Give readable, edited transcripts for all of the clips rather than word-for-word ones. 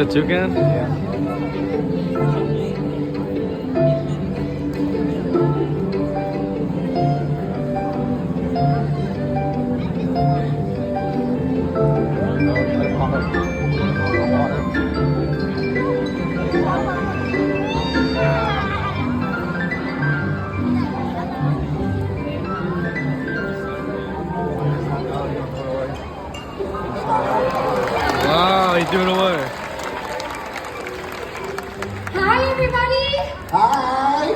Toucan? Yeah. Wow, he's doing away. Hi, everybody. Hi.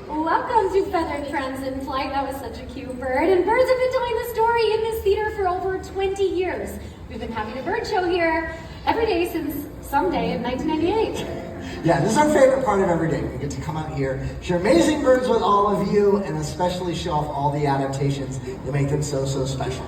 Welcome to Feathered Friends in Flight. That was such a cute bird. And birds have been telling the story in this theater for over 20 years. We've been having a bird show here every day since someday in 1998. Yeah, this is our favorite part of every day. We get to come out here, share amazing birds with all of you, and especially show off all the adaptations that make them so, so special.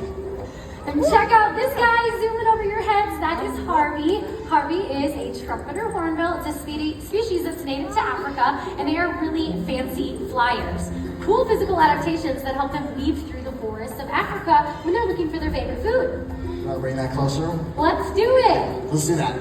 And check out this guy zooming over your heads. That is Harvey. Harvey is a trumpeter hornbill. It's a species that's native to Africa, and they are really fancy flyers. Cool physical adaptations that help them weave through the forests of Africa when they're looking for their favorite food. You want to bring that closer? Let's do it. Let's do that.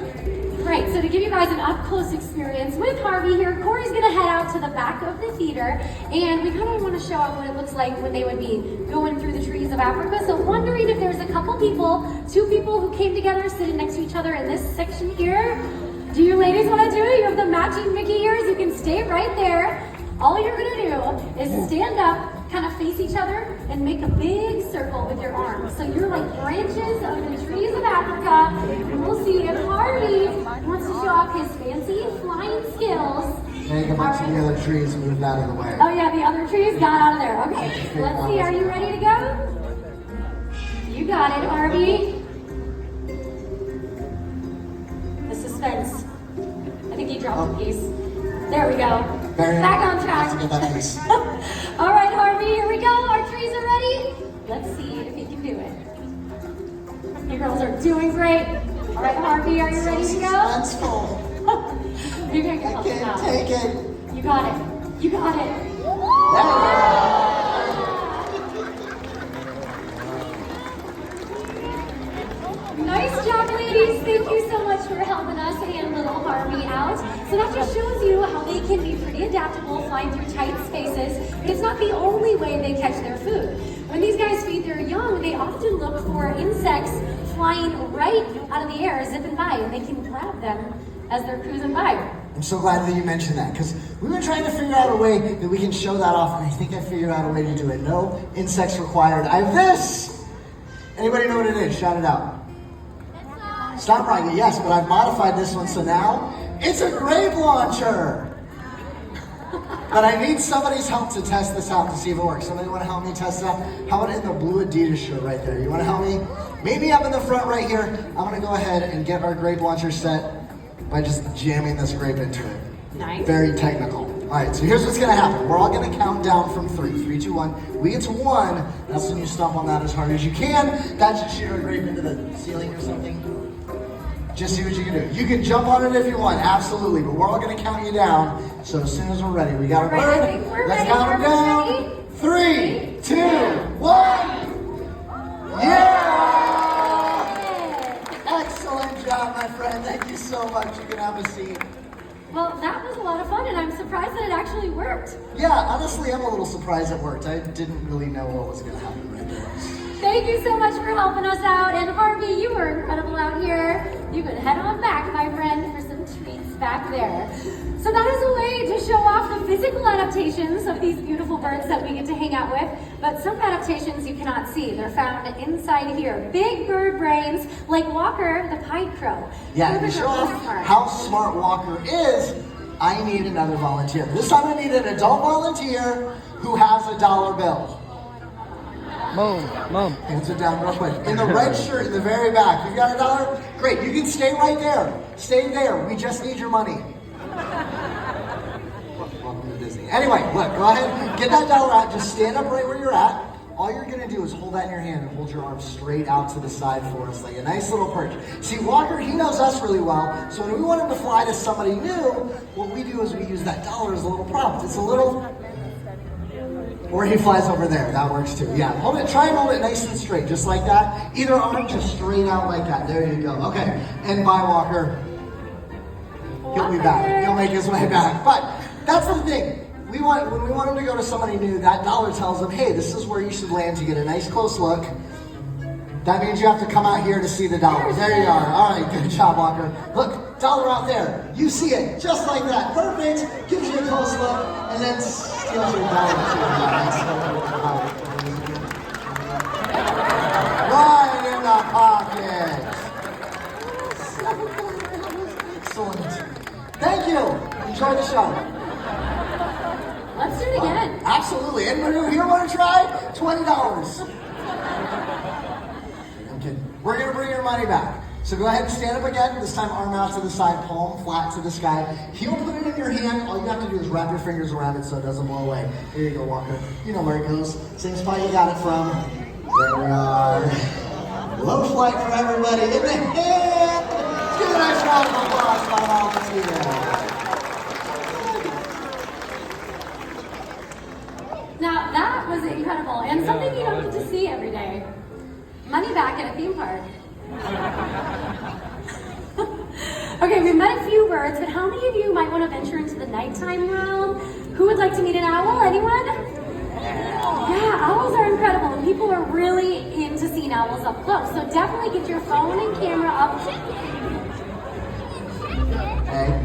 Right, so to give you guys an up-close experience with Harvey here, Corey's gonna head out to the back of the theater, and we kind of want to show off what it looks like when they would be going through the trees of Africa. So wondering if there's a couple people, two people who came together sitting next to each other in this section here. Do you ladies want to do it? You have the matching Mickey ears. You can stay right there. All you're gonna do is stand up, kind of face each other, and make a big circle with your arms. So you're like branches of the trees of Africa. And we'll see if Harvey wants to show off his fancy flying skills. Make a bunch of the other trees moved out of the way. Oh yeah, the other trees got out of there. Okay, let's see. Are you ready to go? You got it, Harvey. The suspense. I think he dropped a piece. There we go. Back on track. Let's get that piece. All right, Harvey, here we go. Our trees are ready. Let's see if he can do it. You girls are doing great. All right, Harvey, are you ready to go? Suspenseful. Maybe I can help you out. Take it. You got it. You got it. Nice job, ladies. Thank you so much for helping us and little Harvey out. So that just shows you how they can be pretty adaptable flying through tight spaces. But it's not the only way they catch their food. When these guys feed their young, they often look for insects flying right out of the air, zipping by, and they can grab them as they're cruising by. I'm so glad that you mentioned that, because we were trying to figure out a way that we can show that off, and I think I figured out a way to do it. No insects required. I have this! Anybody know what it is? Shout it out. Stop rocket, yes, but I've modified this one, so now it's a grape launcher. But I need somebody's help to test this out to see if it works. Somebody want to help me test it out? How about in the blue Adidas shirt right there? You want to help me? Maybe up in the front right here. I'm going to go ahead and get our grape launcher set by just jamming this grape into it. Nice. Very technical. All right, so here's what's going to happen. We're all going to count down from 3. 3, 2, 1. We get to 1. That's when you stomp on that as hard as you can. That should shoot our grape into the ceiling or something. Just see what you can do. You can jump on it if you want, absolutely, but we're all gonna count you down. So as soon as we're ready, we got a bird. Let's count them down. 3, 2, 1. Yeah! Excellent job, my friend. Thank you so much. You can have a seat. Well, that was a lot of fun, and I'm surprised that it actually worked. Yeah, honestly, I'm a little surprised it worked. I didn't really know what was gonna happen right there. Thank you so much for helping us out. And Harvey, you were incredible out here. You can head on back, my friend, for some treats back there. So that is a way to show off the physical adaptations of these beautiful birds that we get to hang out with. But some adaptations you cannot see. They're found inside here. Big bird brains, like Walker, the pied crow. Yeah, to show off how smart Walker is, I need another volunteer. This time I need an adult volunteer who has a $1 bill. Mom. Hands it down real quick. In the red shirt in the very back. You got $1? Great, you can stay right there. Stay there. We just need your money. Welcome to Disney. Anyway, look, go ahead, get that $1 out. Just stand up right where you're at. all you're gonna do is hold that in your hand and hold your arm straight out to the side for us, like a nice little perch. See, Walker, he knows us really well, so when we want him to fly to somebody new, what we do is we use that dollar as a little prompt. It's a little, or he flies over there, that works too. Yeah, hold it, try and hold it nice and straight, just like that. Either arm just straight out like that, there you go. Okay, and bye, Walker. He'll be back, he'll make his way back. But that's the thing. When we want him to go to somebody new, that dollar tells him, hey, this is where you should land to get a nice close look. That means you have to come out here to see the dollar. There you are. All right, good job, Walker. Look, dollar out there. You see it, just like that. Perfect. Gives you a close look, and then steals your dollar right in the pocket. Excellent. Thank you. Enjoy the show. Let's do it again. Absolutely. Anyone here want to try? $20. I'm kidding. We're going to bring your money back. So go ahead and stand up again. This time arm out to the side, palm flat to the sky. He'll put it in your hand. All you have to do is wrap your fingers around it so it doesn't blow away. Here you go, Walker. You know where it goes. Same spot you got it from. There we are. Low flight for everybody. In the hand. Give a nice round of applause for all of you there. Now, that was incredible, and something you don't get to see every day. Money back at a theme park. Okay, we've met a few birds, but how many of you might want to venture into the nighttime realm? Who would like to meet an owl? Anyone? Yeah, owls are incredible, and people are really into seeing owls up close, so definitely get your phone and camera up. Hey,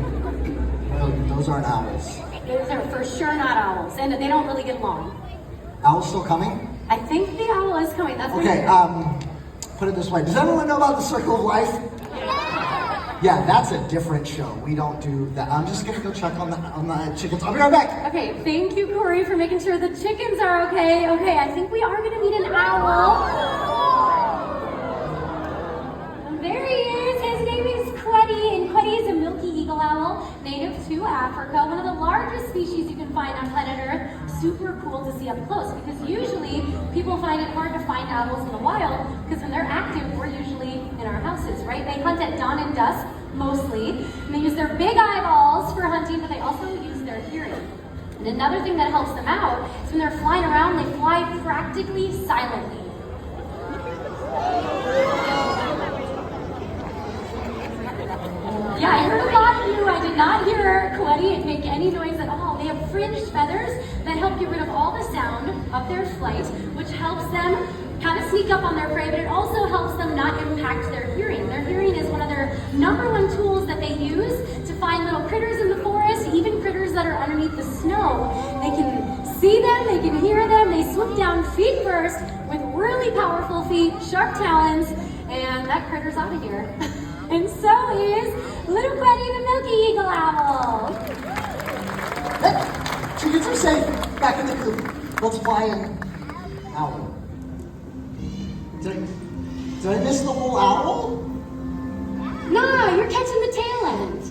those aren't owls. Those are for sure not owls, and they don't really get along. Owl's still coming? I think the owl is coming. That's Okay, put it this way. Does everyone know about the Circle of Life? Yeah, that's a different show. We don't do that. I'm just gonna go check on the chickens. I'll be right back. Okay, thank you, Corey, for making sure the chickens are okay. Okay, I think we are gonna meet an owl. There he is. His name is Queddy, and Queddy is a milky eagle owl, native to Africa, one of the largest species you can find on planet Earth. Super cool to see up close, because usually people find it hard to find owls in the wild, because when they're active, we're usually in our houses, right? They hunt at dawn and dusk, mostly, and they use their big eyeballs for hunting, but they also use their hearing. And another thing that helps them out is when they're flying around, they fly practically silently. Yeah, I heard a lot of you. I did not hear Queddy make any noise at all. They have fringed feathers that help get rid of all the sound of their flight, which helps them kind of sneak up on their prey, but it also helps them not impact their hearing. Their hearing is one of their #1 tools that they use to find little critters in the forest, even critters that are underneath the snow. They can see them, they can hear them, they swoop down feet first with really powerful feet, sharp talons, and that critter's out of here. And so is little Queddy the milky eagle owl. Hey, chickens are safe. Back in the coop. Let's fly in. Owl. Did I miss the whole owl? No, you're catching the tail end.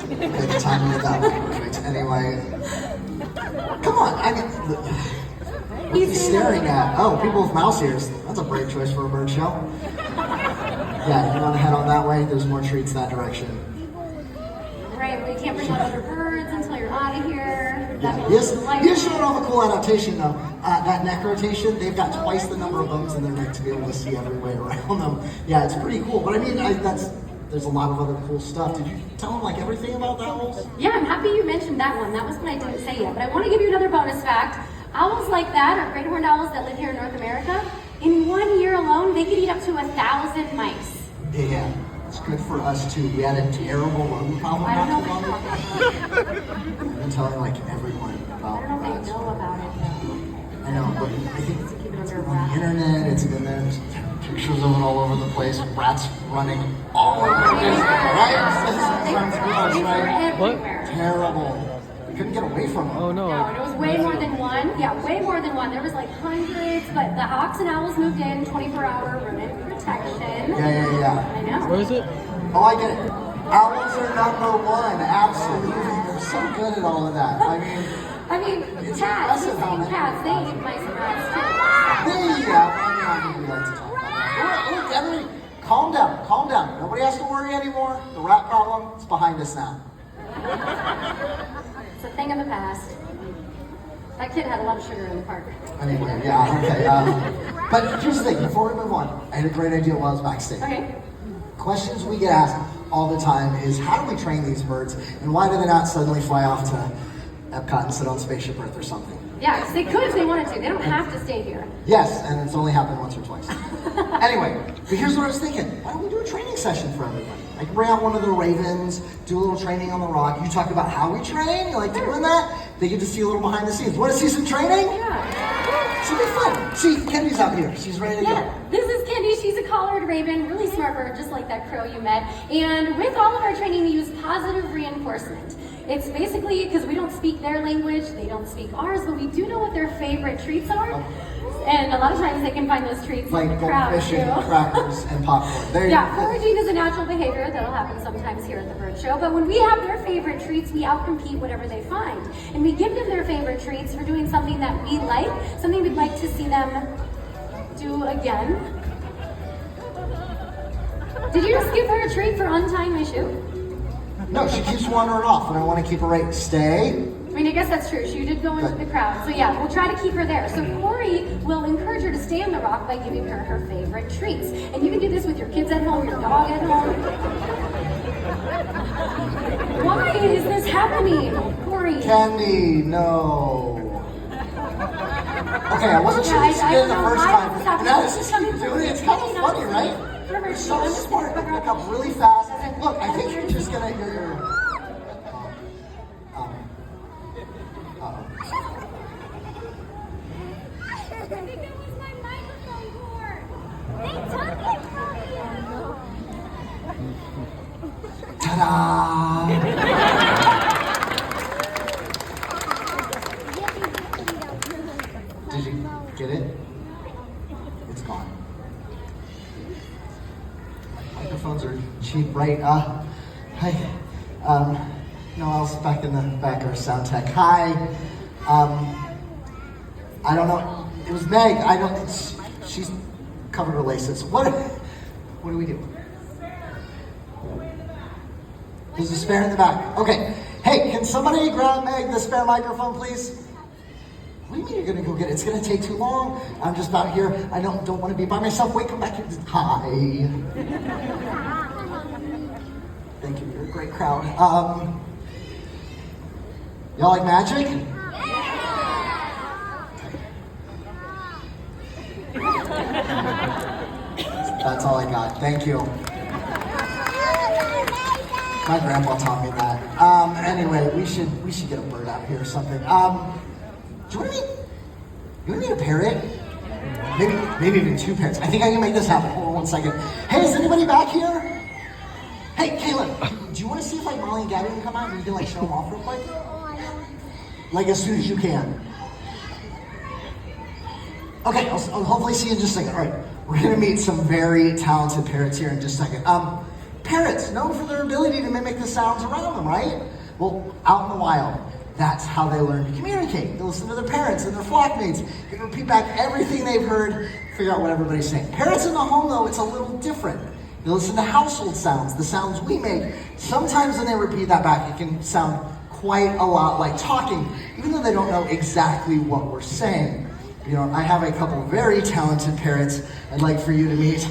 Okay, the timing of that was perfect. Anyway. Come on, I mean, what are you staring at? Oh, people with mouse ears. That's a brave choice for a bird show. Yeah, you want to head on that way? There's more treats that direction. Right, well, you can't bring out other birds until you're out of here. Yeah, you showed off a cool adaptation though. That neck rotation, they've got twice the number of bones in their neck to be able to see every way around them. Yeah, it's pretty cool. But I mean, there's a lot of other cool stuff. Did you tell them like everything about the owls? Yeah, I'm happy you mentioned that one. That was one I didn't say yet. But I want to give you another bonus fact. Owls like that, or great horned owls that live here in North America, in 1 year alone, they can eat up to 1,000 mice. Yeah, it's good for us too. We had a terrible rodent problem I don't know not what too you're long talking ago. about. I've been telling like everyone I about don't know if rats. they know about it though. I know, but I think it's Keep it on under the wraps. internet, it's been there, there's pictures of it all over the place, rats running all over the place, right? Sounds gross, right? What? Everywhere. Terrible. We couldn't get away from them. Oh no. No, and it was way more than one. Yeah, way more than one. There was like hundreds, but the hawks and owls moved in, 24-hour rodent protection. Yeah. I know. Where is it? Oh, I get it. Owls are #1, absolutely. They're so good at all of that. I mean, I mean, cats, he's saying cats, they eat mice and rats too. We like to talk about that. Look, everybody, calm down, calm down. Nobody has to worry anymore. The rat problem is behind us now. It's a thing of the past. That kid had a lot of sugar in the park. Anyway, yeah, okay. But here's the thing, before we move on, I had a great idea while I was backstage. Okay. Questions we get asked all the time is, how do we train these birds, and why do they not suddenly fly off to Epcot and sit on Spaceship Earth or something? Yeah, because they could if they wanted to. They don't have to stay here. Yes, and it's only happened once or twice. Anyway, but here's what I was thinking. Why don't we do a training session for everybody? I can bring out one of the ravens, do a little training on the rock. You talk about how we train, you like doing that? They get to see a little behind the scenes. Want to see some training? Yeah. Should be fun. See, Kenny's out here. She's ready to Yeah, this is Kendi. She's a collared raven, really smart bird, just like that crow you met. And with all of our training, we use positive reinforcement. It's basically because we don't speak their language, they don't speak ours, but we do know what their favorite treats are. And a lot of times they can find those treats like in the crowd goldfish too. and crackers and popcorn. There Yeah, you go. foraging is a natural behavior that'll happen sometimes here at the bird show, but when we have their favorite treats, we outcompete whatever they find. And we give them their favorite treats for doing something that we like, something we'd like to see them do again. Did you just give her a treat for untying my shoe? No, she keeps wandering off, and I want to keep her right. Stay. I mean, I guess that's true. She did go into the crowd. So yeah, we'll try to keep her there. So Corey will encourage her to stay on the rock by giving her her favorite treats. And you can do this with your kids at home, your dog at home. Why is this happening, Corey? Candy, no. Okay, I wasn't sure you did it the first time. And now this is how you do it. It's kind of funny, right? You're so smart. You pick up really fast. Look, I think you're just gonna. I think it was my microphone cord. They took it from you. Ta-da! Did you get it? It's gone. Microphones are cheap, right? Hi. Noelle's back in the back, our sound tech. Hi. I don't know. It was Meg. She's covered her laces. What do we do? There's a spare in the back. Okay. Hey, can somebody grab Meg the spare microphone, please? What do you mean you're gonna go get it? It's gonna take too long. I'm just out here. I don't want to be by myself. Wait, come back here. Hi. Thank you. You're a great crowd. Y'all like magic? That's all I got. Thank you. My grandpa taught me that. Anyway, we should get a bird out here or something. Do you want to meet a parrot? Maybe even two parrots. I think I can make this happen. Hold on 1 second. Hey, is anybody back here? Hey, Caleb, do you want to see if like Molly and Gabby can come out and you can like show them off real quick? Like as soon as you can. Okay, I'll hopefully see you in just a second. All right, we're gonna meet some very talented parrots here in just a second. Parrots, known for their ability to mimic the sounds around them, right? Well, out in the wild, that's how they learn to communicate. They listen to their parents and their flockmates. They repeat back everything they've heard, figure out what everybody's saying. Parrots in the home, though, it's a little different. They listen to household sounds, the sounds we make. Sometimes when they repeat that back, it can sound quite a lot like talking, even though they don't know exactly what we're saying. You know, I have a couple very talented parrots I'd like for you to meet.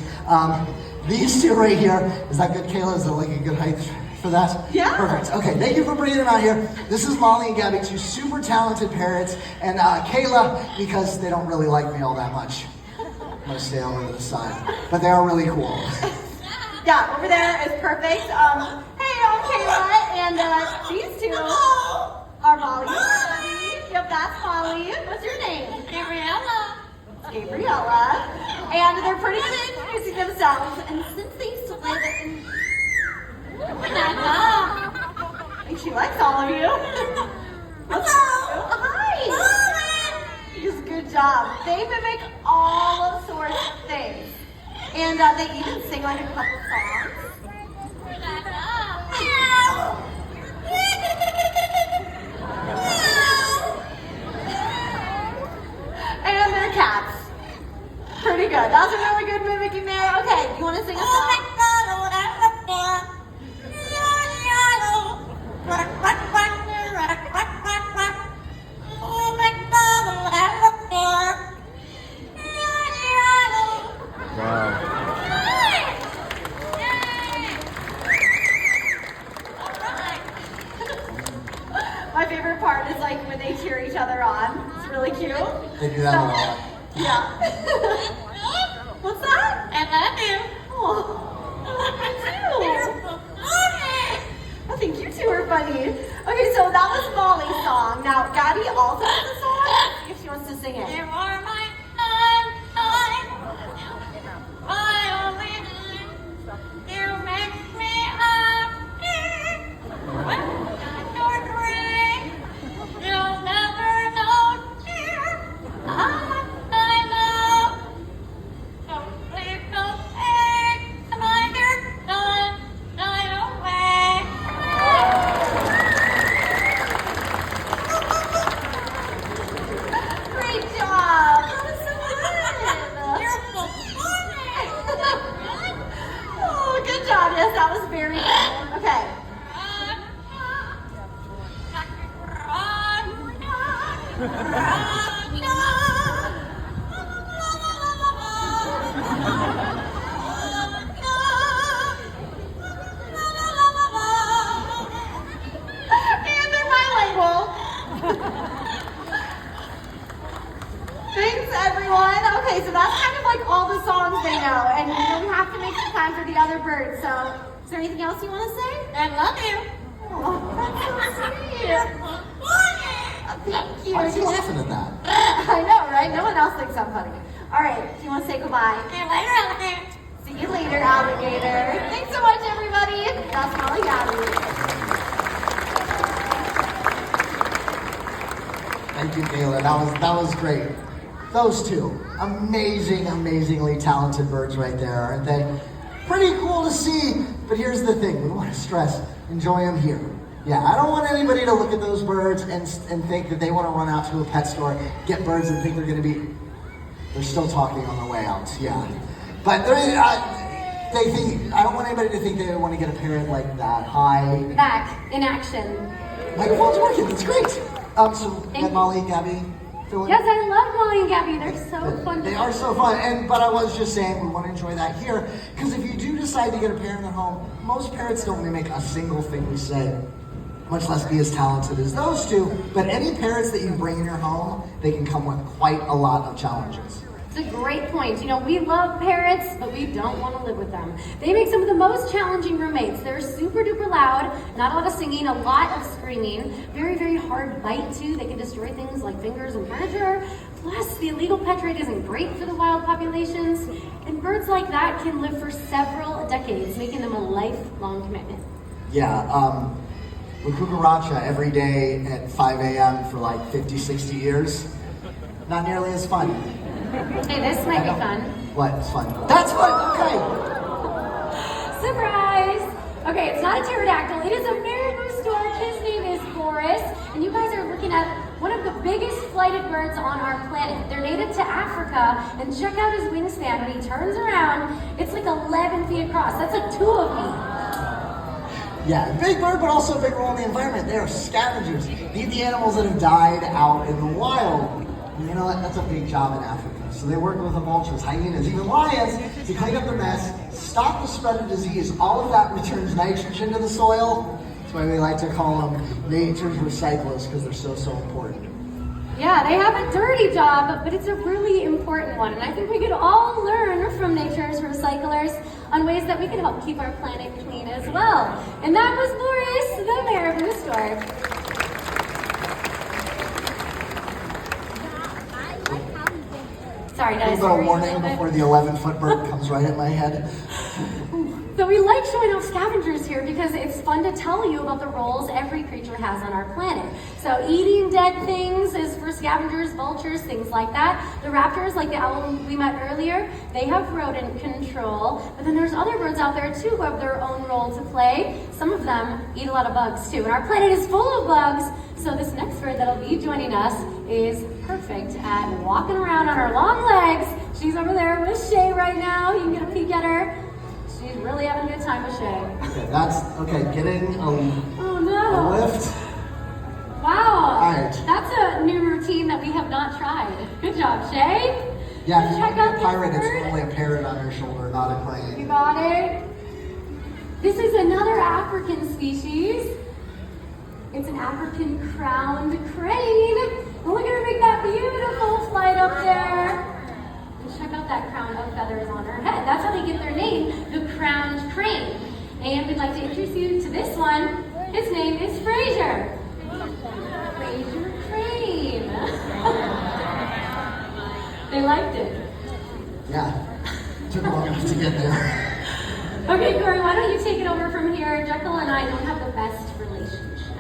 These two right here, is that good, Kayla? Is that like a good height for that? Yeah. Perfect. Okay, thank you for bringing them out here. This is Molly and Gabby, two super talented parrots, and Kayla, because they don't really like me all that much. I'm gonna stay over to the side, but they are really cool. Yeah, over there is perfect. Hey, I'm Kayla, and these two are Molly. Yep, that's Molly. What's your name? Gabriella. Gabriella. And they're pretty good at introducing themselves. And since they used to live in Manila, I think she likes all of you. Hello. Hi. Yes, good job. They mimic all sorts of things. And they even sing like a couple songs. Wow. My favorite part is like when they cheer each other on. It's really cute. They do that a lot. Yeah. What's that? I love you. Oh, I love you too. I think you two are funny. Okay, so that was Molly's song. Now, Gabby also has a song. If she wants to sing it. You are my sunshine, my only light. You make me happy. When you're gray, you'll never know, dear, how much I love. So please don't take my dear sunshine away. Great job. That was so good. You're so funny. Oh, good job. Yes, that was very good. Okay. And they're bilingual. Thanks, everyone. Okay, so that's kind of like all the songs they know, and you know, we have to make some time for the other birds. So, is there anything else you want to say? I love you. Oh, that's so sweet. Thank you. Why is he laughing at that? I know, right? No one else thinks I'm funny. All right, do you want to say goodbye? See you later, alligator. See you later, alligator. Thanks so much, everybody. That's Molly Gabby. Thank you, Kayla. That was great. Those two, amazingly talented birds right there, aren't they? Pretty cool to see, but here's the thing. We want to stress, enjoy them here. Yeah, I don't want anybody to look at those birds and think that they want to run out to a pet store, get birds and think they're still talking on the way out, yeah. But they think, I don't want anybody to think they want to get a parrot like that high. Back in action. Microphone's working, it's great. So, Thank you. Molly, Gabby, fill in. Yes, I love Molly and Gabby. They're so fun. They are so fun, but I was just saying we want to enjoy that here, because if you do decide to get a parrot at home, most parrots don't mimic a single thing we say, much less be as talented as those two, but any parrots that you bring in your home, they can come with quite a lot of challenges. It's a great point. You know, we love parrots, but we don't want to live with them. They make some of the most challenging roommates. They're super duper loud, not a lot of singing, a lot of screaming, very hard bite too. They can destroy things like fingers and furniture. Plus, the illegal pet trade isn't great for the wild populations. And birds like that can live for several decades, making them a lifelong commitment. Yeah, with cucaracha every day at 5 a.m. for like 50, 60 years, not nearly as fun. Hey, this might be fun. What? It's fun. That's fun, okay. Surprise! Okay, it's not a pterodactyl. It is a marabou stork. His name is Boris. And you guys are looking at one of the biggest flighted birds on our planet. They're native to Africa. And check out his wingspan. When he turns around, it's like 11 feet across. That's like 2 of me. Yeah, big bird, but also a big role in the environment. They are scavengers. They eat the animals that have died out in the wild. And you know what? That's a big job in Africa. So they work with the vultures, hyenas, even lions to clean up the mess, stop the spread of disease. All of that returns nitrogen to the soil. That's why we like to call them nature's recyclers, because they're so important. Yeah, they have a dirty job, but it's a really important one. And I think we could all learn from nature's recyclers on ways that we can help keep our planet clean as well. And that was Boris, the marabou stork. Sorry, A guys. little warning before the 11-foot bird comes right at my head. So we like showing off scavengers here because it's fun to tell you about the roles every creature has on our planet. So eating dead things is for scavengers, vultures, things like that. The raptors, like the owl we met earlier, they have rodent control. But then there's other birds out there too who have their own role to play. Some of them eat a lot of bugs too. And our planet is full of bugs. So this next bird that'll be joining us is perfect at walking around on her long legs. She's over there with Shay right now. You can get a peek at her. She's really having a good time with Shay. Okay, that's, okay, getting Oh a no. lift. Wow. All right. That's a new routine that we have not tried. Good job, Shay. Yeah, if you Check want to out be a pirate, this it's bird. normally a parrot on your shoulder, not a You crane. got it? This is another African species. It's an African crowned crane. And look at her make that beautiful flight up there. And check out that crown of feathers on her head. That's how they get their name, the crowned crane. And we'd like to introduce you to this one. His name is Fraser. Fraser Crane. They liked it. Yeah, took long enough to get there. Okay, Corey, why don't you take it over from here? Jekyll and I don't have the best relationship.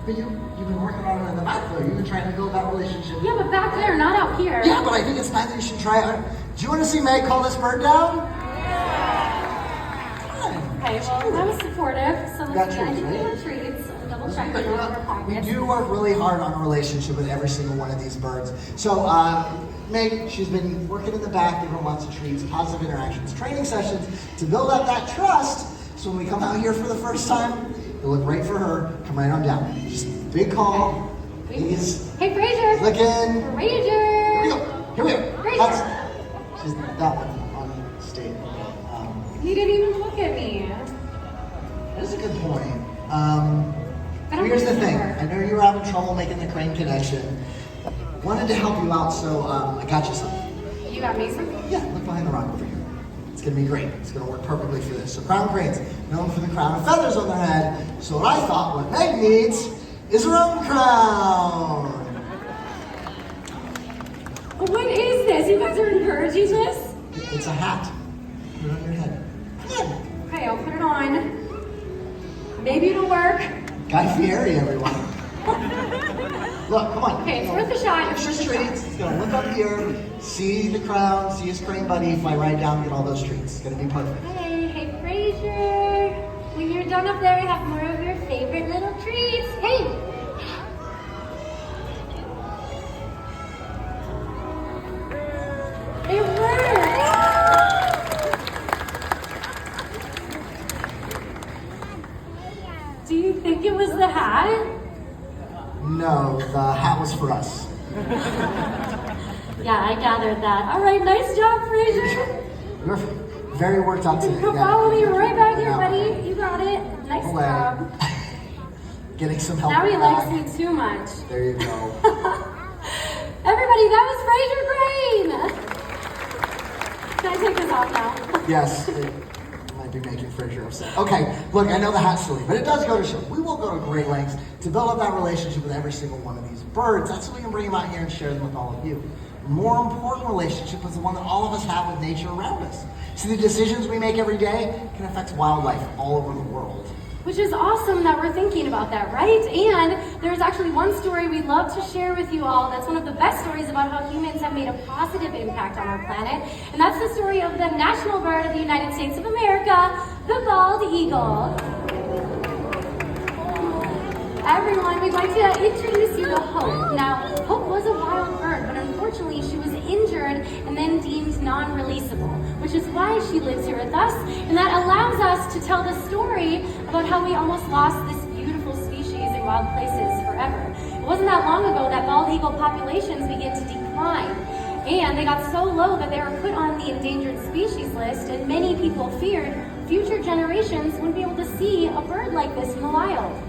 But you've been working on it in the back though. You've been trying to build that relationship. Yeah, but back there, not out here. Yeah, but I think it's time that you should try it. Do you want to see Meg call this bird down? Okay, well, I was supportive, so Got let's see. I treats, think we right? have treats. Double check But in you all of our know, we pockets. do work really hard on a relationship with every single one of these birds. So, Meg, she's been working in the back, giving lots of treats, positive interactions, training sessions to build up that trust. So when we come out here for the first time, you'll look right for her, come right on down. Just big call, please. Hey, Fraser! Look in. Here we Fraser! go. Here we go. Fraser! That's, she's that one on stage. He didn't even look at me. That's a good point. I don't Here's the thing. remember. I know you were having trouble making the crane connection. Wanted to help you out, so I got you something. You got me some? Yeah, look behind the rock over here. It's gonna be great. It's gonna work perfectly for this. So crown cranes, known for the crown of feathers on their head. So what I thought what Meg needs is her own crown. What is this? You guys are encouraging this? It's a hat. Put it on your head. Come on. Okay, I'll put it on. Maybe it'll work. Guy Fieri, everyone. Look, come on. Okay, it's worth a shot. It's just treats. It's gonna look up here, see the crown, see his crane buddy, fly right down, get all those treats. It's gonna be perfect. Hey, Fraser. When you're done up there, we have more of your favorite little treats. Hey! It worked! Do you think it was the hat? No, the hat was for us. Yeah, I gathered that. All right, nice job, Fraser. You're very worked up today. Come follow me right back here, buddy. You got it. Nice Away. job. Getting some help. Now in he the likes back. me too much. There you go. Everybody, that was Fraser Crane. Can I take this off now? Yes, it might be making Fraser upset. Okay, look, I know the hat's silly, but it does go to show. We will go to great lengths to build up that relationship with every single one of these birds. That's why we can bring them out here and share them with all of you. A more important relationship is the one that all of us have with nature around us. See, the decisions we make every day can affect wildlife all over the world. Which is awesome that we're thinking about that, right? And there's actually one story we'd love to share with you all that's one of the best stories about how humans have made a positive impact on our planet. And that's the story of the national bird of the United States of America, the bald eagle. Everyone, we'd like to introduce you to Hope. Now, Hope was a wild bird, but unfortunately she was injured and then deemed non-releasable, which is why she lives here with us. And that allows us to tell the story about how we almost lost this beautiful species in wild places forever. It wasn't that long ago that bald eagle populations began to decline. And they got so low that they were put on the endangered species list, and many people feared future generations wouldn't be able to see a bird like this in the wild.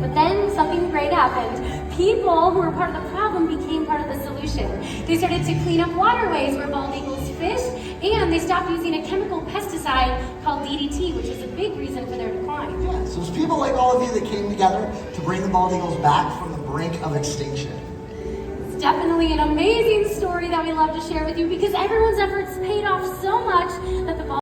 But then something great happened. People who were part of the problem became part of the solution. They started to clean up waterways where bald eagles fish, and they stopped using a chemical pesticide called DDT, which is a big reason for their decline. Yeah, so it's people like all of you that came together to bring the bald eagles back from the brink of extinction. It's definitely an amazing story that we love to share with you because everyone's efforts paid off so much that the bald